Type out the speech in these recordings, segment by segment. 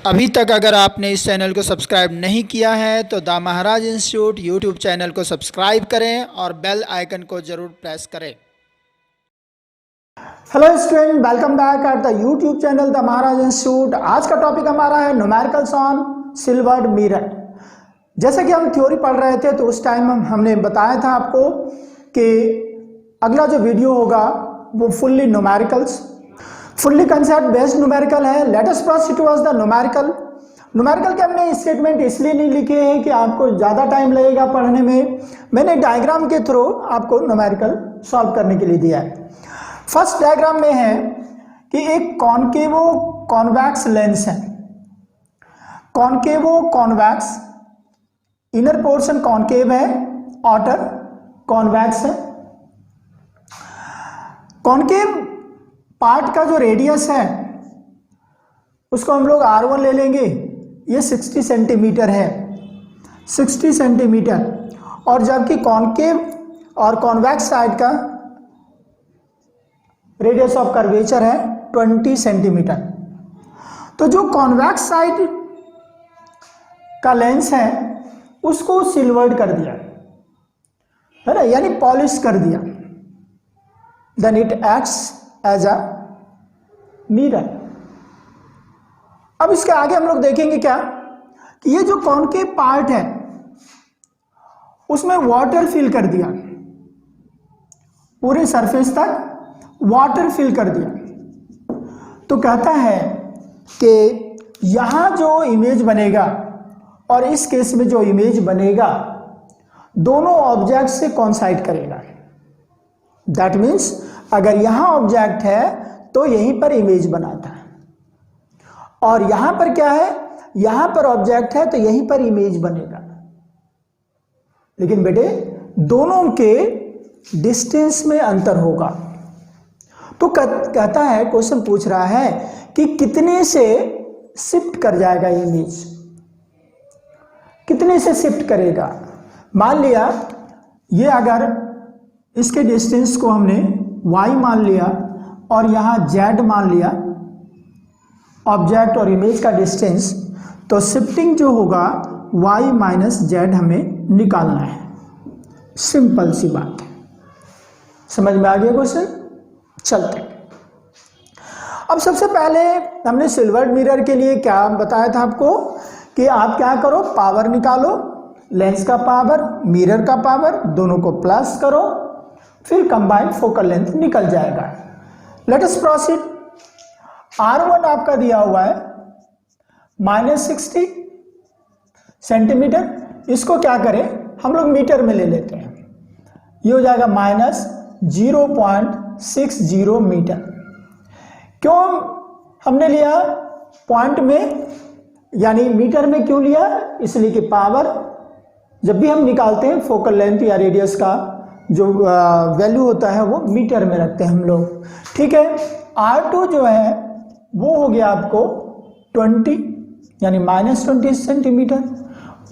अभी तक अगर आपने इस चैनल को सब्सक्राइब नहीं किया है तो the Maharaj institute YouTube channel को सब्सक्राइब करें और बेल आइकन को जरूर प्रेस करें। Hello student, welcome back at the YouTube channel the Maharaj institute. आज का टॉपिक हमारा है न्यूमेरिकल्स ऑन सिल्वर्ड मिरर। जैसे कि हम थ्योरी पढ़ रहे थे तो उस टाइम हमने बताया था आपको कि अगला जो वीडियो होगा वो fully numericals, fully concept based numerical है। Let us proceed towards the numerical के हमने स्टेटमेंट इसलिए नहीं लिखे हैं कि आपको ज़्यादा टाइम लगेगा पढ़ने में। मैंने डायग्राम के थ्रू आपको न्यूमेरिकल सॉल्व करने के लिए दिया है। फर्स्ट डायग्राम में है कि एक कॉनकेवो कॉन्वेक्स लेंस है। कॉनकेवो कॉन्वेक्स, इनर पोर्शन कॉनकेव है, आउटर कॉन्वेक्स है। कॉनकेव पार्ट का जो रेडियस है उसको हम लोग R1 ले लेंगे। ये 60 सेंटीमीटर है, 60 सेंटीमीटर। और जबकि कॉनकेव और कॉन्वेक्स साइड का रेडियस ऑफ कर्वेचर है 20 सेंटीमीटर। तो जो कॉन्वेक्स साइड का लेंस है उसको सिल्वर्ड कर दिया है ना, यानी पॉलिश कर दिया। Then it acts as a mirror. अब इसके आगे हम लोग देखेंगे क्या कि ये जो कॉनकेव पार्ट है उसमें वाटर फिल कर दिया, पूरे सरफेस तक वाटर फिल कर दिया। तो कहता है कि यहां जो इमेज बनेगा और इस केस में जो इमेज बनेगा दोनों ऑब्जेक्ट से कॉन्साइड करेगा। दैट मीन्स अगर यहां ऑब्जेक्ट है तो यहीं पर इमेज बनाता है, और यहां पर क्या है, यहां पर ऑब्जेक्ट है तो यहीं पर इमेज बनेगा। लेकिन बेटे दोनों के डिस्टेंस में अंतर होगा। तो कहता है, क्वेश्चन पूछ रहा है कि कितने से शिफ्ट कर जाएगा इमेज, कितने से शिफ्ट करेगा। मान लिया ये अगर इसके डिस्टेंस को हमने y मान लिया और यहां z मान लिया, ऑब्जेक्ट और इमेज का डिस्टेंस, तो शिफ्टिंग जो होगा y माइनस z हमें निकालना है। सिंपल सी बात है, समझ में आ गया क्वेश्चन। चलते अब सबसे पहले हमने सिल्वर्ड मिरर के लिए क्या बताया था आपको कि आप क्या करो, पावर निकालो, लेंस का पावर, मिरर का पावर, दोनों को प्लस करो, फिर कंबाइंड फोकल लेंथ निकल जाएगा। Late us proceed. R1 आपका दिया हुआ है -60 सेंटीमीटर। इसको क्या करें, हम लोग मीटर में ले लेते हैं। ये हो जाएगा -0.60 मीटर। क्यों हमने लिया पॉइंट में यानी मीटर में क्यों लिया, इसलिए कि पावर जब भी हम निकालते हैं फोकल लेंथ या रेडियस का जो वैल्यू होता है वो मीटर में रखते हैं हम लोग। ठीक है, R2 जो है वो हो गया आपको 20 यानी -20 सेंटीमीटर,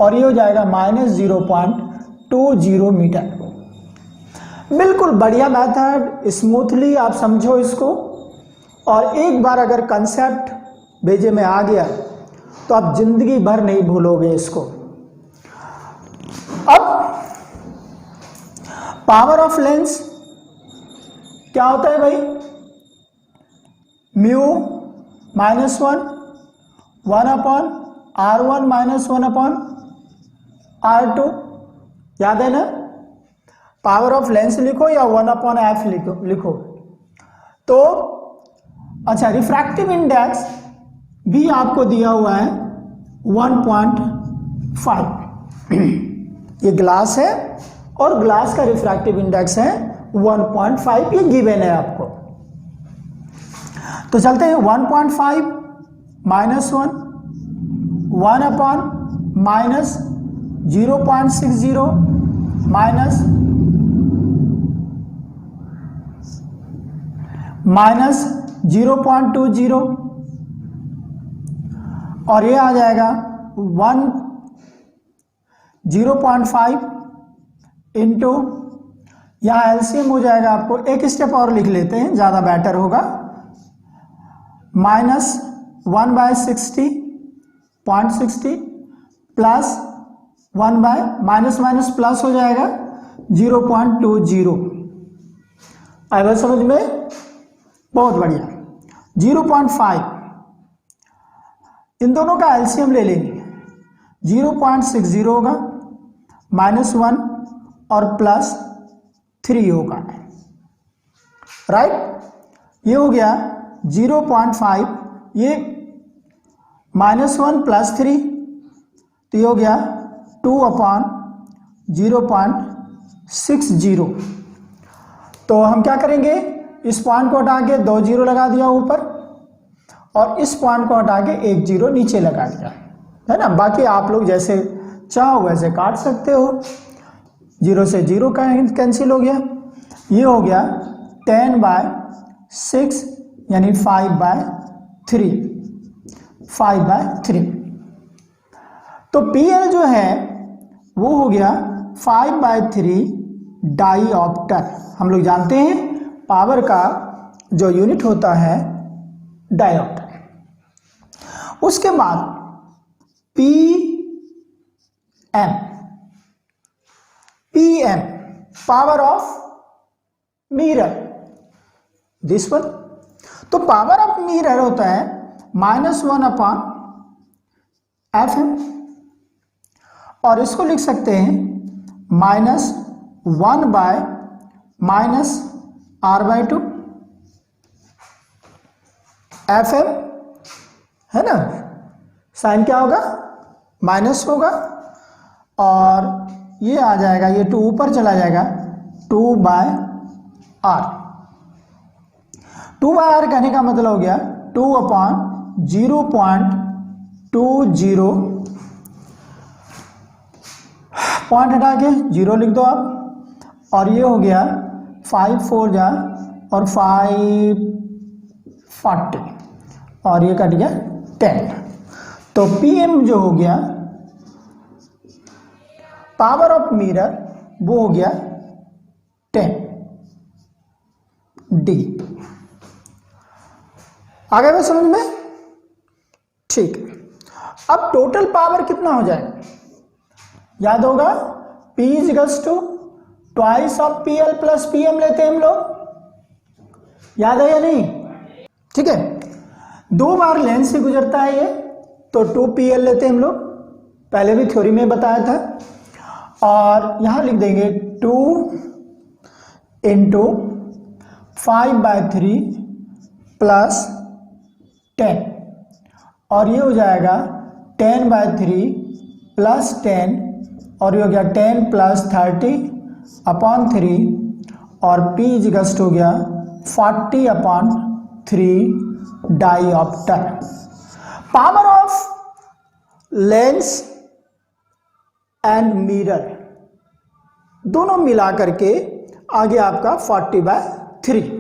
और ये हो जाएगा -0.20 मीटर। बिल्कुल बढ़िया मेथड, स्मूथली आप समझो इसको, और एक बार अगर कंसेप्ट भेजे में आ गया तो आप जिंदगी भर नहीं भूलोगे इसको। अब पावर ऑफ लेंस क्या होता है भाई, म्यू -1 1/R1 -1/R2। याद है ना, पावर ऑफ लेंस लिखो या 1/f लिखो। तो अच्छा, रिफ्रैक्टिव इंडेक्स भी आपको दिया हुआ है 1.5। ये ग्लास है और ग्लास का रिफ्रैक्टिव इंडेक्स है 1.5, ये गिवन है आपको। तो चलते हैं 1.5 -1 1/-0.60 -0.20, और ये आ जाएगा 0.5 इंटू, यहाँ एलसीएम हो जाएगा आपको, एक स्टेप और लिख लेते हैं ज़्यादा बेटर होगा, -1/60 0.60 plus 1 bye minus minus plus हो जाएगा 0.20। आई बात समझ में? बहुत बढ़िया। 0.5, इन दोनों का एलसीएम ले लेंगे, 0.60 होगा, -1 और +3 होगा, राइट। ये हो गया 0.5, ये -1 +3, तो ये हो गया 2/0.60। तो हम क्या करेंगे, इस पॉइंट को हटा के 2 जीरो लगा दिया ऊपर और इस पॉइंट को हटा के 1 जीरो नीचे लगा दिया, है ना। बाकी आप लोग जैसे चाहो वैसे काट सकते हो। 0 से 0 कैंसिल हो गया। ये हो गया 10/6 यानी 5/3, 5/3। तो PL जो है वो हो गया 5/3 डाईऑप्टर। हम लोग जानते हैं पावर का जो यूनिट होता है डाईऑप्टर। उसके बाद PM power of mirror, this one. तो पावर ऑफ मिरर होता है -1/FM और इसको लिख सकते हैं -1/-R/2 FM, है ना। साइन क्या होगा, माइनस होगा और ये आ जाएगा, ये 2 ऊपर चला जाएगा, 2/R। 2/R कहने का मतलब हो गया 2/0.20, पॉइंट हटा के 0 लिख दो आप, और ये हो गया 5 4 जा और 5 40 और ये कट गया 10। तो PM जो हो गया पावर ऑफ मिरर वो हो गया 10D। आ गया समझ में? ठीक। अब टोटल पावर कितना हो जाएगा, याद होगा P = twice of PL plus PM लेते हैं हम लोग, याद है या नहीं? ठीक है, 2 बार लेंथ से गुजरता है ये, तो 2PL लेते हैं हम लोग, पहले भी थ्योरी में बताया था। और यहां लिख देंगे 2 × 5/3 + 10 और ये हो जाएगा 10/3 + 10 और ये हो गया 10 + 30/3 और P = हो गया 40/3 dioptre. Power of lens and mirror दोनों मिला करके आगे आपका 40/3।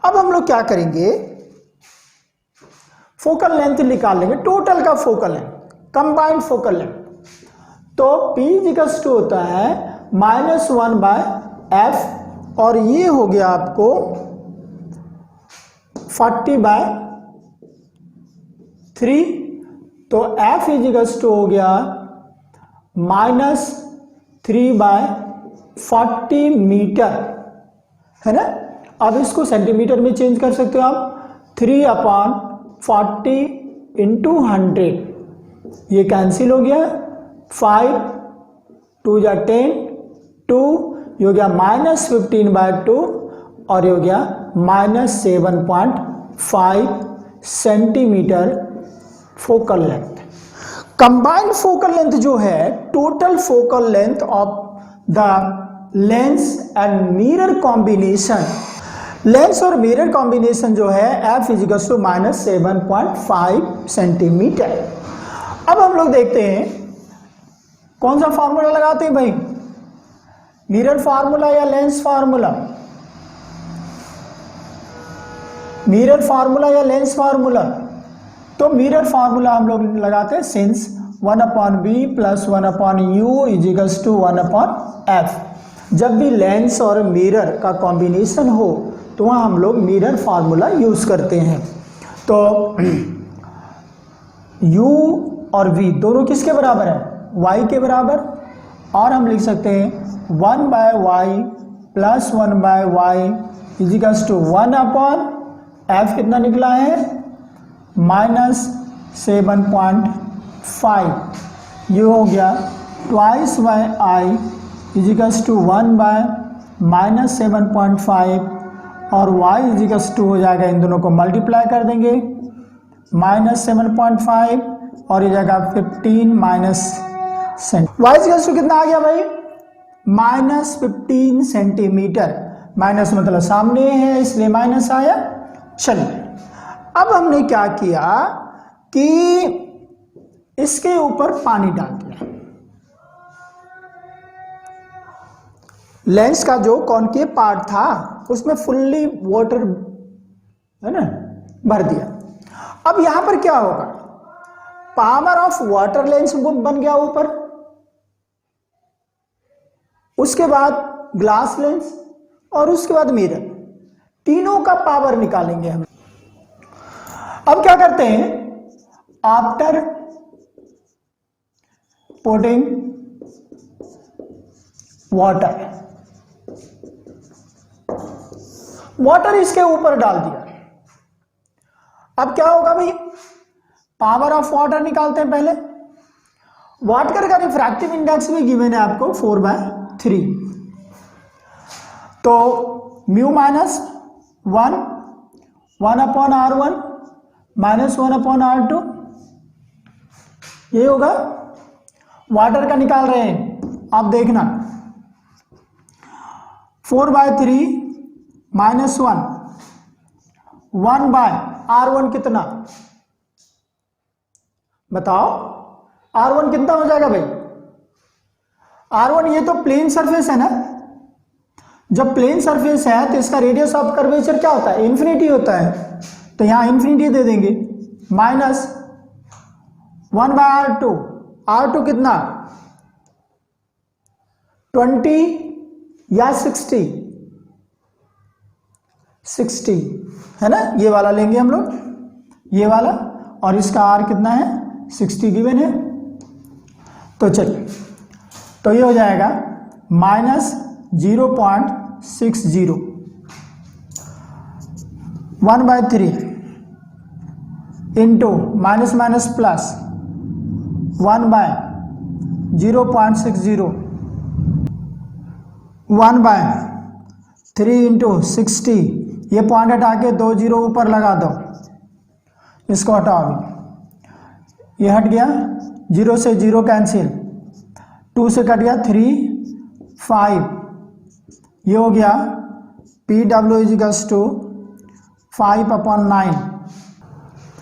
अब हम लोग क्या करेंगे, फोकल लेंथ निकाल लेंगे, टोटल का focal length, combined focal length. तो P = होता है -1/f और ये हो गया आपको 40/3। तो F = हो गया -3/40 मीटर, है ना। अब इसको सेंटीमीटर में चेंज कर सकते हो आप, 3/40 × 100, ये कैंसिल हो गया, 5 2 × 10 2, ये हो गया -15/2 और ये हो गया -7.5 centimetre focal length. Combined focal length जो है total focal length of the lens and mirror combination, lens और मिरर कॉम्बिनेशन जो है F = -7.5 सेंटीमीटर। अब हम लोग देखते हैं कौन सा फार्मूला लगाते हैं भाई, मिरर फार्मूला या लेंस फार्मूला, मिरर फार्मूला या लेंस फार्मूला। तो मिरर फार्मूला हम लोग लगाते हैं सिंस 1/b + 1/u = 1/f। जब भी लेंस और मिरर का कॉम्बिनेशन हो तो वहाँ हम लोग मिरर फार्मूला यूज करते हैं। तो u और v दोनों किसके बराबर है, y के बराबर। और हम लिख सकते हैं 1/y plus 1/y equals to 1/, f कितना निकला है -7.5, ये हो गया 2/i इजिकल्स टू 1/-7.5 और y इजिकल्स टू हो जाएगा, इन दोनों को मल्टीप्लाई कर देंगे -7.5 और ये जाएगा 15 माइनस y इजिकल्स टू कितना आ गया भाई, -15 सेंटीमीटर। माइनस मतलब सामने है इसलिए माइनस आया। चलिए अब हमने क्या किया कि इसके ऊपर पानी डाल दिया, लेंस का जो कॉनकेव पार्ट था उसमें फुल्ली वाटर है ना भर दिया। अब यहां पर क्या होगा, पावर ऑफ वाटर लेंस बन गया ऊपर, उसके बाद ग्लास लेंस और उसके बाद मिरर, तीनों का पावर निकालेंगे हम। अब क्या करते हैं, आफ्टर पुटिंग वाटर इसके ऊपर डाल दिया। अब क्या होगा भाई, पावर ऑफ वाटर निकालते हैं पहले। वाटर का रिफ्रैक्टिव इंडेक्स भी गिवन है आपको 4/3, तो mu minus 1/r1 minus 1/r2, ये होगा। वाटर का निकाल रहे हैं आप देखना, 4/3 माइनस 1/r1 कितना बताओ, r1 कितना हो जाएगा भाई, r1 ये तो प्लेन सरफेस है ना, जब प्लेन सरफेस है तो इसका रेडियस ऑफ कर्वेचर क्या होता है, इन्फिनिटी होता है, तो यहां इन्फिनिटी दे देंगे। माइनस 1/r2, r2 कितना 20 या 60 है ना, ये वाला लेंगे हम लोग, ये वाला, और इसका r कितना है 60 गिवन है। तो चलिए, तो ये हो जाएगा -0.60 1/3 into minus minus plus 1/0.60 1/3 into 60, ये पॉइंट हटा के 2 0 ऊपर लगा दो, इसको हटाओ, ये हट गया, 0 से 0 कैंसिल, 2 से कट गया 3 5, ये हो गया PW इजिकल्स टू 5/9,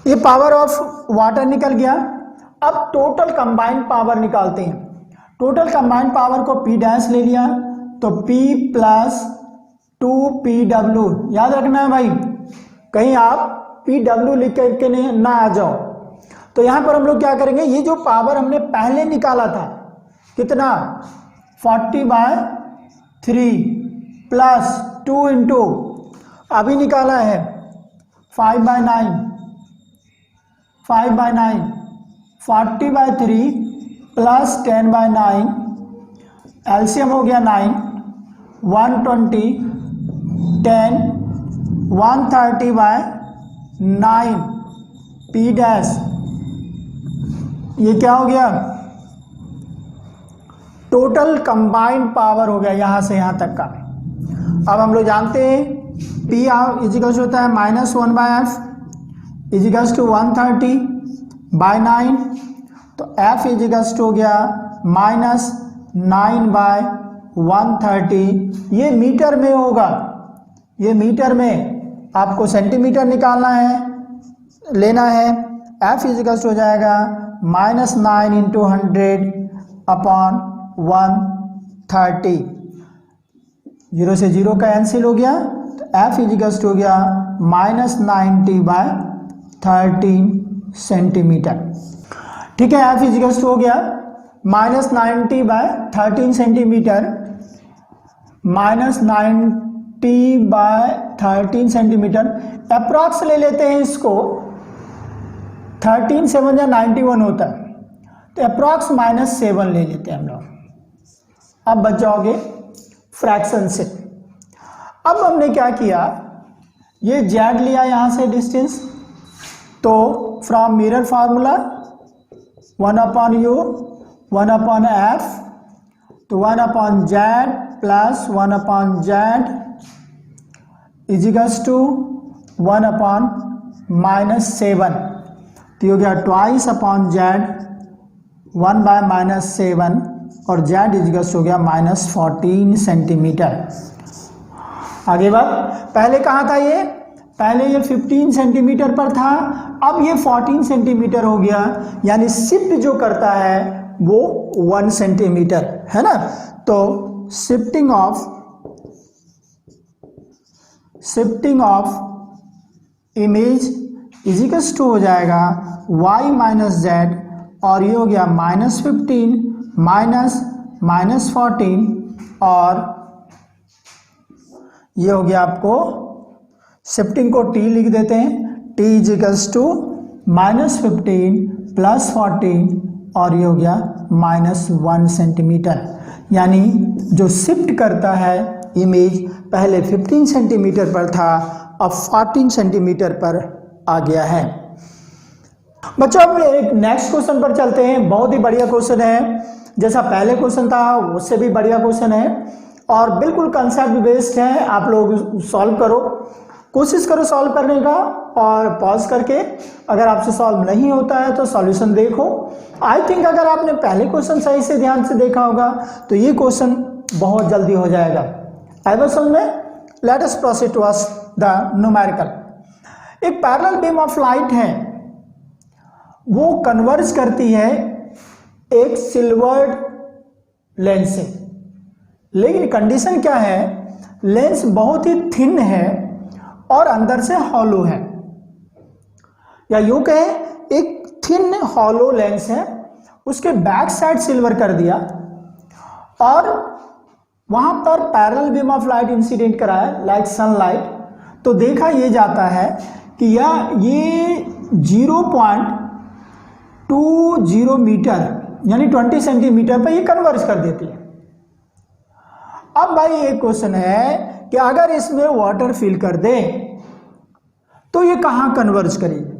ये पावर ऑफ वाटर निकल गया। अब टोटल कंबाइंड पावर निकालते हैं। टोटल कंबाइंड पावर को P डैश ले लिया तो P प्लस 2PW, याद रखना है भाई, कहीं आप PW लिख करके ना आ जाओ। तो यहां पर हम लोग क्या करेंगे, ये जो पावर हमने पहले निकाला था कितना 40/3 प्लस 2 इंटू अभी निकाला है 5/9 40/3 प्लस 10/9, एलसीएम हो गया 9, 120 10 130/9 P डैश, ये क्या हो गया, टोटल कंबाइंड पावर हो गया यहां से यहां तक का। अब हम लोग जानते हैं P इजिकल्स होता है -1/f इजिकल्स टू 130/9, तो F इजिकल्स टू हो गया -9/130, ये मीटर में होगा, ये मीटर में, आपको सेंटीमीटर निकालना है, लेना है। F इजिकल्स टू हो जाएगा -9 × 100/130, 0 से 0 का कैंसिल हो गया, तो F इजिकल्स टू हो गया -90/13 सेंटीमीटर। ठीक है, F इजिकल्स टू हो गया -90/13 सेंटीमीटर, -90/13 सेंटीमीटर, अप्रॉक्स ले लेते हैं इसको, 13 7 या 91 होता है, तो अप्रॉक्स -7 ले लेते हैं हम लोग। अब बच जाओगे फ्रैक्शन से। अब हमने क्या किया, ये जेड लिया यहाँ से डिस्टेंस, तो from mirror formula 1/u 1/f, तो 1/z plus 1/z equals to 1/-7, तो हो गया ट्वाइस अपॉन जेड 1/-7 और जेड इजिकल्स हो गया -14 सेंटीमीटर। आगे बढ़, पहले कहाँ था ये, पहले ये 15 सेंटीमीटर पर था, अब ये 14 सेंटीमीटर हो गया, यानी शिफ्ट जो करता है वो 1 सेंटीमीटर है ना। तो shifting of image equals to हो जाएगा y माइनस जेड, और ये हो गया -15 -14, और ये हो गया आपको, शिफ्टिंग को t लिख देते हैं, t इजिकल्स टू -15 + 14, और ये हो गया -1 सेंटीमीटर। यानी जो शिफ्ट करता है इमेज पहले 15 सेंटीमीटर पर था, अब 14 सेंटीमीटर पर आ गया है। बच्चों अब एक नेक्स्ट क्वेश्चन पर चलते हैं। बहुत ही बढ़िया क्वेश्चन है, जैसा पहले क्वेश्चन था उससे भी बढ़िया क्वेश्चन है, और बिल्कुल कंसेप्ट बेस्ड है। आप लोग सॉल्व करो, कोशिश करो सॉल्व करने का, और पॉज करके अगर आपसे सॉल्व नहीं होता है तो सॉल्यूशन देखो। आई थिंक अगर आपने पहले क्वेश्चन सही से ध्यान से देखा होगा तो ये क्वेश्चन बहुत जल्दी हो जाएगा। आई वाज समझ में। Late us proceed towards the numerical. एक पैरेलल बीम ऑफ लाइट है, वो कन्वर्ज करती है एक सिल्वर्ड लेंस से, लेकिन कंडीशन क्या है, लेंस बहुत ही थिन है और अंदर से हॉलो है, या यूं कहें एक थिन हॉलो लेंस है, उसके बैक साइड सिल्वर कर दिया, और वहां पर parallel beam of light incident कराया लाइक सनलाइट, तो देखा ये जाता है कि ये 0.20 मीटर यानी 20 सेंटीमीटर पर ये कन्वर्ज कर देती है। अब भाई एक क्वेश्चन है कि अगर इसमें वाटर फिल कर दे तो ये कहां कन्वर्ज करेगी।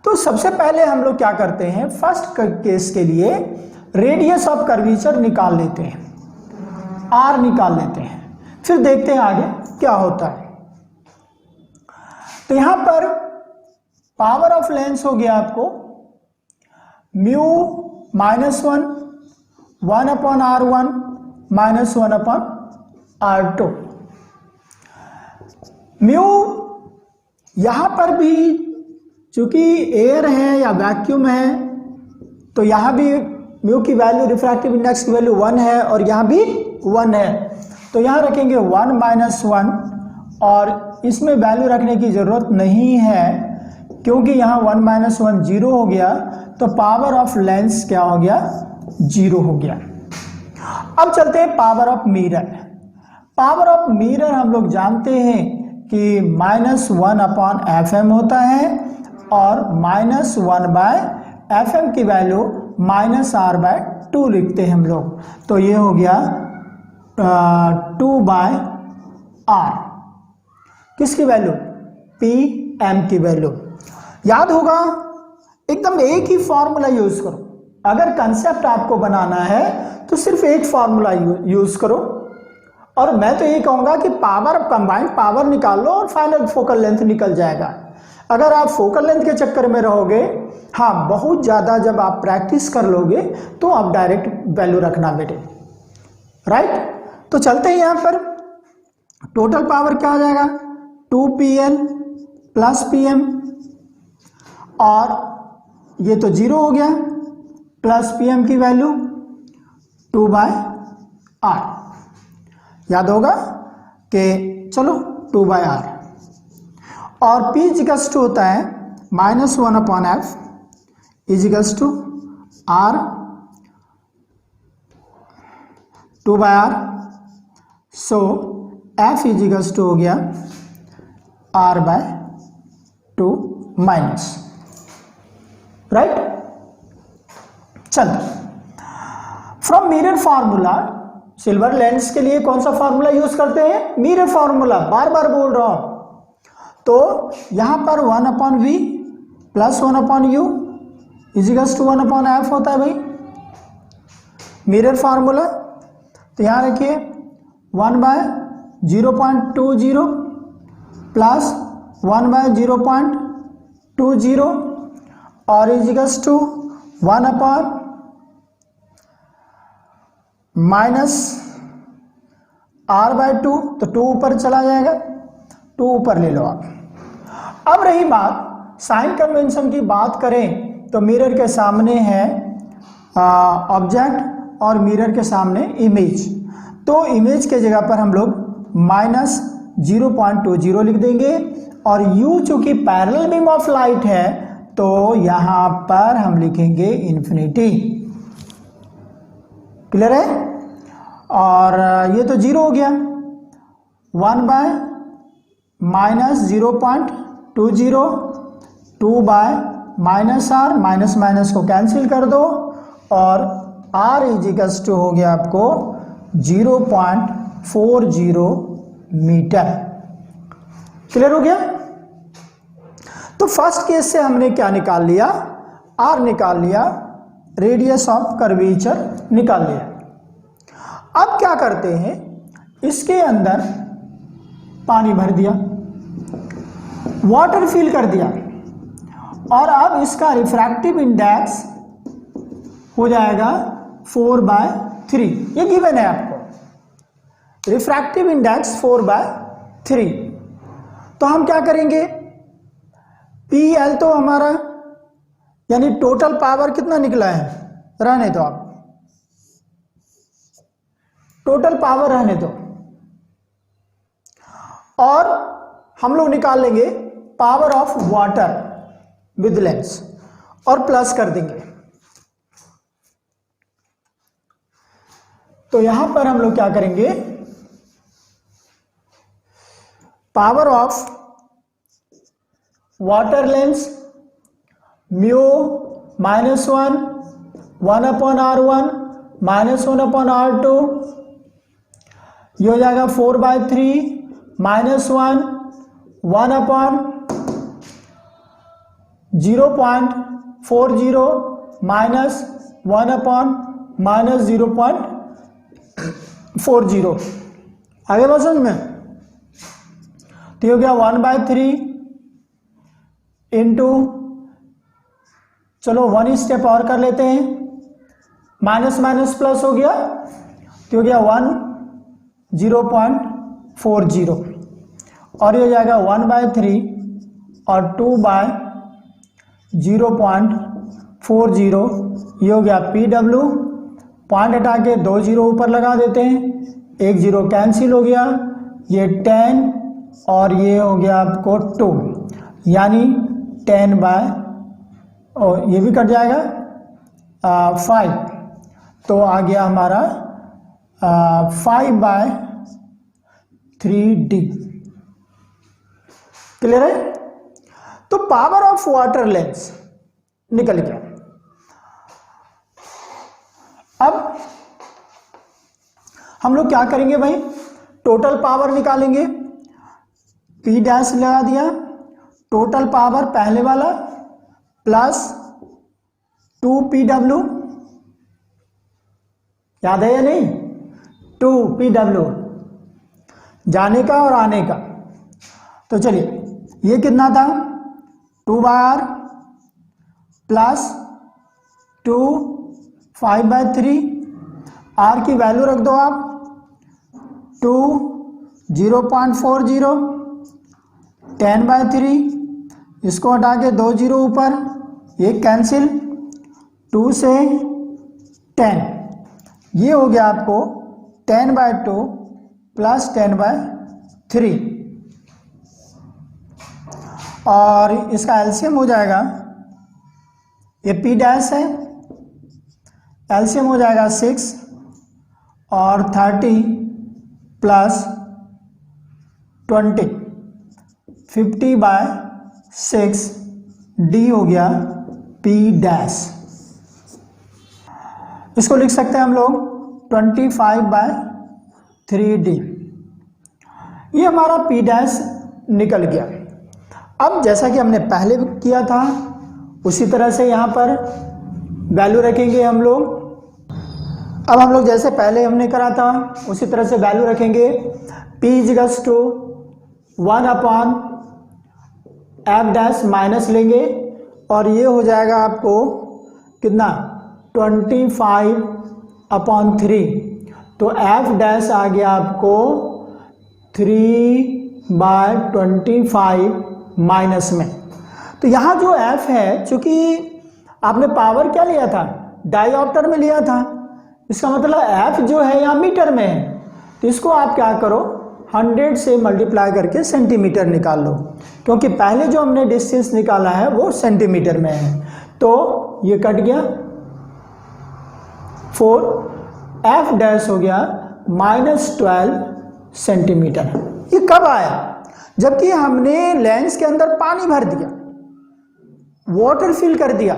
तो सबसे पहले हम लोग क्या करते हैं, फर्स्ट केस के लिए रेडियस ऑफ कर्वेचर निकाल लेते हैं, आर निकाल लेते हैं, फिर देखते हैं आगे क्या होता है। तो यहां पर पावर ऑफ लेंस हो गया आपको म्यू -1 1/r1 -1/r2। म्यू यहां पर भी चूंकि एयर है या वैक्यूम है, तो यहां भी म्यू की वैल्यू, रिफ्रैक्टिव इंडेक्स की वैल्यू 1 है, और यहां भी 1 है, तो यहां रखेंगे 1 - 1, और इसमें वैल्यू रखने की जरूरत नहीं है क्योंकि यहां 1 - 1 0 हो गया, तो पावर ऑफ लेंस क्या हो गया, 0 हो गया। अब चलते हैं power of mirror. Power of mirror हम लोग जानते हैं कि -1/fm होता है, और -1/fm की वैल्यू -r/2 लिखते हैं हम लोग, तो ये हो गया 2/r, किसकी वैल्यू, pm की वैल्यू। याद होगा, एकदम एक ही फॉर्मूला यूज करो। अगर कंसेप्ट आपको बनाना है तो सिर्फ एक फॉर्मूला यूज करो, और मैं तो ये कहूंगा कि पावर कंबाइंड पावर निकाल लो और फाइनल फोकल लेंथ निकल जाएगा। अगर आप फोकल लेंथ के चक्कर में रहोगे, हाँ बहुत ज़्यादा जब आप प्रैक्टिस कर लोगे तो आप डायरेक्ट वैल्यू रखना बेटे, राइट। तो चलते हैं, यहाँ पर टोटल पावर क्या हो जाएगा, 2pl + pm, और ये तो 0 हो गया, प्लस pm की वैल्यू 2/r। याद होगा कि चलो 2/r, और p इजिकल्स टू होता है -1/f equals to r 2/r, so f equals to हो गया r/2 माइनस, राइट। चलते from mirror formula, silver lens के लिए कौन सा फार्मूला यूज करते हैं? मिरर फार्मूला, बार बार बोल रहा हूं। तो यहां पर 1/v plus 1/u इजिकल्स to 1/f होता है भाई मिरर फार्मूला। तो यहां रखिए 1/0.20 प्लस 1/0.20 और इजिकल्स टू 1/- r/2, तो 2 ऊपर चला जाएगा, 2 ऊपर ले लो आप। अब रही बात साइन कन्वेंशन की, बात करें तो मिरर के सामने है ऑब्जेक्ट और मिरर के सामने इमेज। तो इमेज के जगह पर हम लोग -0.20 लिख देंगे और u चूंकि पैरेलल बीम ऑफ लाइट है तो यहां पर हम लिखेंगे इन्फिनिटी। क्लियर है? और ये तो 0 हो गया, 1/-0.20, 2/-r, माइनस माइनस को कैंसिल कर दो और r इजिकल्स टू हो गया आपको 0.40 मीटर। क्लियर हो गया? तो फर्स्ट केस से हमने क्या निकाल लिया? r निकाल लिया, रेडियस ऑफ कर्वेचर निकाल लिया। अब क्या करते हैं, इसके अंदर पानी भर दिया, वाटर फिल कर दिया और अब इसका रिफ्रैक्टिव इंडेक्स हो जाएगा 4/3। ये गिवन है आपको, रिफ्रैक्टिव इंडेक्स 4/3। तो हम क्या करेंगे, PL तो हमारा यानी टोटल पावर कितना निकला है, रहने दो आप, टोटल पावर रहने दो, और हम लोग निकाल लेंगे power of water with lens और प्लस कर देंगे। तो यहां पर हम लोग क्या करेंगे, power of water lens mu -1 1/r1 -1/r2, ये हो जाएगा 4/3 -1 1/0.40 -1/-0.40। आगे बात समझ में? तो हो गया 1/3 इंटू, चलो 1 स्टेप और कर लेते हैं, माइनस माइनस प्लस हो गया, तो हो गया 1/0.40 और ये हो जाएगा 1/3 और 2/0.40, ये हो गया PW। पॉइंट हटा के 2 0 ऊपर लगा देते हैं, 1 0 कैंसिल हो गया, ये 10 और ये हो गया आपको 2, यानी 10/, और ये भी कट जाएगा 5, तो आ गया हमारा 5/3D। क्लियर है? तो पावर ऑफ वाटर लेंस निकल गया। अब हम लोग क्या करेंगे भाई, टोटल पावर निकालेंगे, P डैश लगा दिया, टोटल पावर पहले वाला प्लस 2PW, याद है या नहीं, 2PW जाने का और आने का। तो चलिए, ये कितना था, 2/r प्लस 2 5/3, r की वैल्यू रख दो आप 2 0.40 10/3, इसको हटा के 2 0 ऊपर, ये कैंसिल, 2 से 10, ये हो गया आपको 10/2 प्लस 10/3 और इसका एलसीएम हो जाएगा, ये P डैश है, एलसीएम हो जाएगा 6 और 30 प्लस 20, 50/6, D हो गया P डैश। इसको लिख सकते हैं हम लोग 25/3D। ये हमारा P डैश निकल गया। अब जैसा कि हमने पहले किया था उसी तरह से यहाँ पर वैल्यू रखेंगे हम लोग। अब हम लोग जैसे पहले हमने करा था उसी तरह से वैल्यू रखेंगे। P equals to 1/f dash minus लेंगे और ये हो जाएगा आपको कितना 25/3। तो f डैश आ गया आपको 3/25 माइनस में। तो यहाँ जो f है, चूंकि आपने पावर क्या लिया था, डायोप्टर में लिया था, इसका मतलब f जो है यहाँ मीटर में है। तो इसको आप क्या करो 100 से मल्टीप्लाई करके सेंटीमीटर निकाल लो, क्योंकि पहले जो हमने डिस्टेंस निकाला है वो सेंटीमीटर में है। तो ये कट गया 4, f डैश हो गया -12 सेंटीमीटर। ये कब आया? जबकि हमने लेंस के अंदर पानी भर दिया, वाटर फिल कर दिया,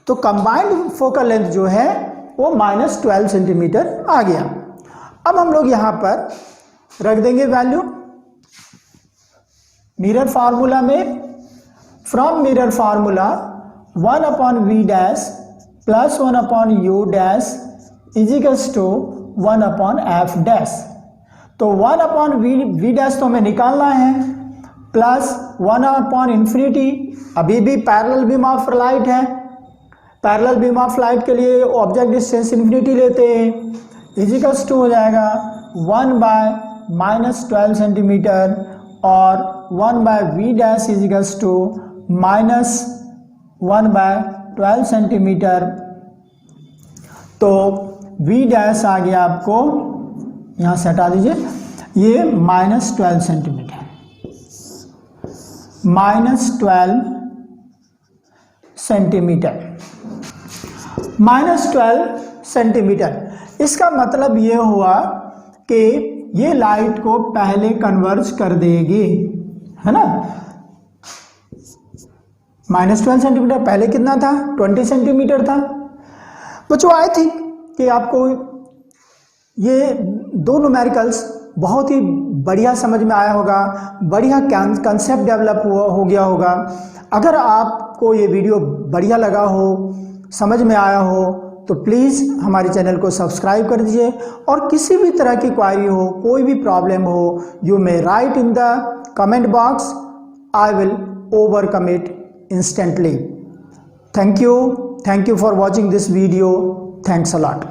तो कंबाइंड फोकल लेंथ जो है वो -12 सेंटीमीटर आ गया। अब हम लोग यहाँ पर रख देंगे वैल्यू मिरर फार्मूला में। From mirror formula 1/v dash plus 1/u dash equals to 1/f dash. तो 1/v डैश तो हमें निकालना है, प्लस 1/इंफिनिटी। अभी भी पैरेलल बीम ऑफ लाइट है, पैरेलल बीम ऑफ लाइट के लिए ऑब्जेक्ट डिस्टेंस इन्फिनिटी लेते हैं, इजिकल्स टू हो जाएगा 1/-12 सेंटीमीटर और 1/v dash equals to -1/12 centimetre. तो v डैश आ गया आपको, यहाँ से हटा दीजिए, ये -12 सेंटीमीटर, -12 सेंटीमीटर, -12 सेंटीमीटर। इसका मतलब ये हुआ कि ये लाइट को पहले कन्वर्ज कर देगी, है ना। -12 सेंटीमीटर पहले कितना था, 20 सेंटीमीटर था। बच्चों आई थिंक कि आपको ये दो न्यूमेरिकल्स बहुत ही बढ़िया समझ में आया होगा, बढ़िया कंसेप्ट डेवलप हो गया होगा। अगर आपको ये वीडियो बढ़िया लगा हो, समझ में आया हो, तो प्लीज़ हमारे चैनल को सब्सक्राइब कर दीजिए। और किसी भी तरह की क्वारी हो, कोई भी प्रॉब्लम हो, you may right in the comment box, I will overcome it instantly. Thank you for watching this video. Thanks a lot.